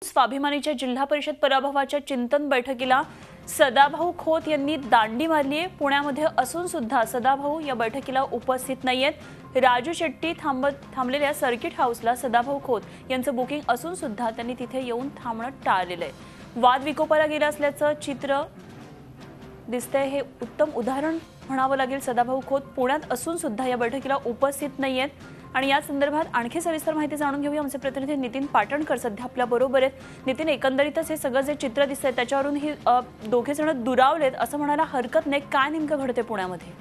स्वाभिमानीच्या जिल्हा परिषद पराभवाच्या चिंतन बैठकीला सदाभाऊ खोत यांनी दांडी मारली आहे। पुण्यामध्ये असून सुद्धा सदाभाऊ या बैठकीला उपस्थित नाहीयेत। राजू शेट्टी थांबलेल्या सर्किट हाऊसला सदाभाऊ खोत यांचं बुकिंग असून सुद्धा त्यांनी तिथे येऊन थांबणं टाळलेलं आहे। वाद विकोपाला गेला असल्याचं चित्र दिसतंय। हे उत्तम उदाहरण म्हणावं लागेल। सदाभाऊ खोत पुण्यात असून सुद्धा या बैठकीला उपस्थित नाहीयेत आणि या संदर्भात आणखी सविस्तर माहिती जाणून घेऊया। आमचे प्रतिनिधी नितीन पाटणकर सध्या आपल्या बरोबर आहेत। नितीन, एकंदरीतच हे सगळं जे चित्र दिसतंय त्याच्यावरून ही दोघे जण दुरावलेत असं म्हणायला हरकत नाही। काय नेमकं घडते पुण्यामध्ये?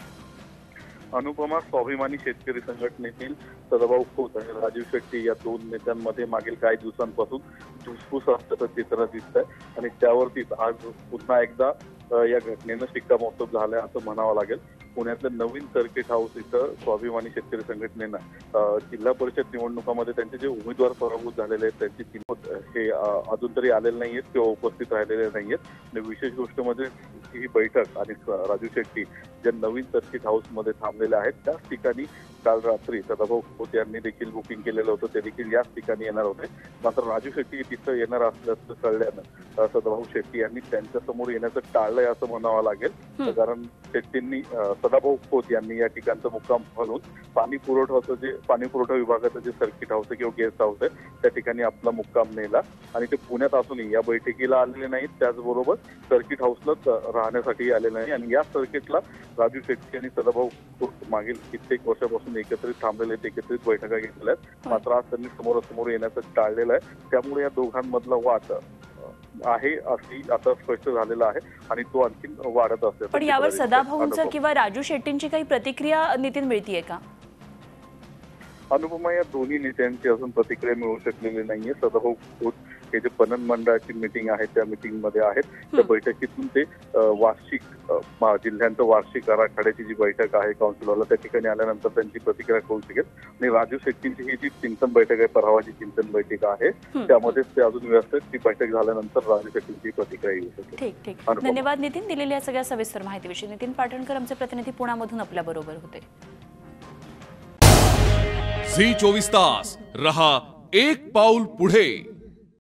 अनुपमा, स्वाभिमानी शेतकरी संघटनेतील सदाभाऊ खोत आणि राजू शेट्टी या दोन नेत्यांमध्ये मागील काही दिवसांपासून धुसफूस असल्याचं चित्र दिसतंय आणि त्यावरतीच आज पुन्हा एकदा या घटनेनं शिक्कामोर्तब झालंय असं म्हणावं लागेल। पुण्यातल्या नवीन सर्किट हाऊस इथं स्वाभिमानी शेतकरी संघटनेनं जिल्हा परिषद निवडणुकामध्ये त्यांचे जे उमेदवार पराभूत झालेले आहेत त्यांची किंमत हे अजून तरी आलेले नाहीयेत किंवा उपस्थित राहिलेले नाहीयेत। आणि विशेष गोष्ट म्हणजे ही बैठक आणि राजू शेट्टी ज्या नवीन सर्किट हाऊस मध्ये थांबलेले आहेत त्याच ठिकाणी काल रात्री सदाभाऊ खोत यांनी देखील बुकिंग केलेलं होतं, ते देखील याच ठिकाणी येणार होते। मात्र राजू शेट्टी तिथं येणार असल्याचं कळल्यानं सदाभाऊ शेट्टी यांनी त्यांच्या समोर येण्याचं टाळलंय असं म्हणावं लागेल। कारण शेट्टींनी सदाभाऊ खोत यांनी या ठिकाणचा मुक्काम घालून पाणी पुरवठा विभागाचं जे सर्किट हाऊस आहे किंवा गेस्ट हाऊस आहे त्या ठिकाणी आपला मुक्काम नेला आणि ते पुण्यात असूनही या बैठकीला आलेले नाहीत, त्याचबरोबर सर्किट हाऊसलाच राहण्यासाठी आलेले नाही। आणि या सर्किटला राजू शेट्टी आणि सदाभाऊ खोत मागील कित्येक वर्षापासून एकत्रित थांबलेले आहेत, एकत्रित बैठका घेतलेल्या आहेत। मात्र आज त्यांनी समोरासमोर येण्याचं टाळलेलं आहे, त्यामुळे या दोघांमधला वाद आहे अशी आता स्पष्ट झालेला आहे आणि तो आणखी वाढत असतो। पण यावर सदाभाऊंचं किंवा राजू शेट्टींची काही प्रतिक्रिया नितीन मिळतीये का? अनुपमा, या दोन्ही नेत्यांची अजून प्रतिक्रिया मिळू शकलेली नाहीये। सदाभाऊ खोत हे जे पणन मंडळाची मीटिंग आहे त्या मीटिंग मध्ये आहेत, त्या बैठकीतून ते वार्षिक जिल्ह्यांचं वार्षिक आराखड्याची जी बैठक आहे काउन्सिलला त्या ठिकाणी आल्यानंतर त्यांची प्रतिक्रिया कळू शकेल। आणि राजू शेट्टींची ही जी चिंतन बैठक आहे, पराभवाची चिंतन बैठक आहे, त्यामध्ये ते अजून व्यवस्थित ती बैठक झाल्यानंतर राजू शेट्टींची प्रतिक्रिया येऊ शकेल। ठीक ठीक, धन्यवाद नितीन दिलेल्या सगळ्या सविस्तर माहितीविषयी। नितीन पाटणकर आमचे प्रतिनिधी पुण्यामधून आपल्या बरोबर होते। झी 24 तास रहा एक पाऊल पुढे।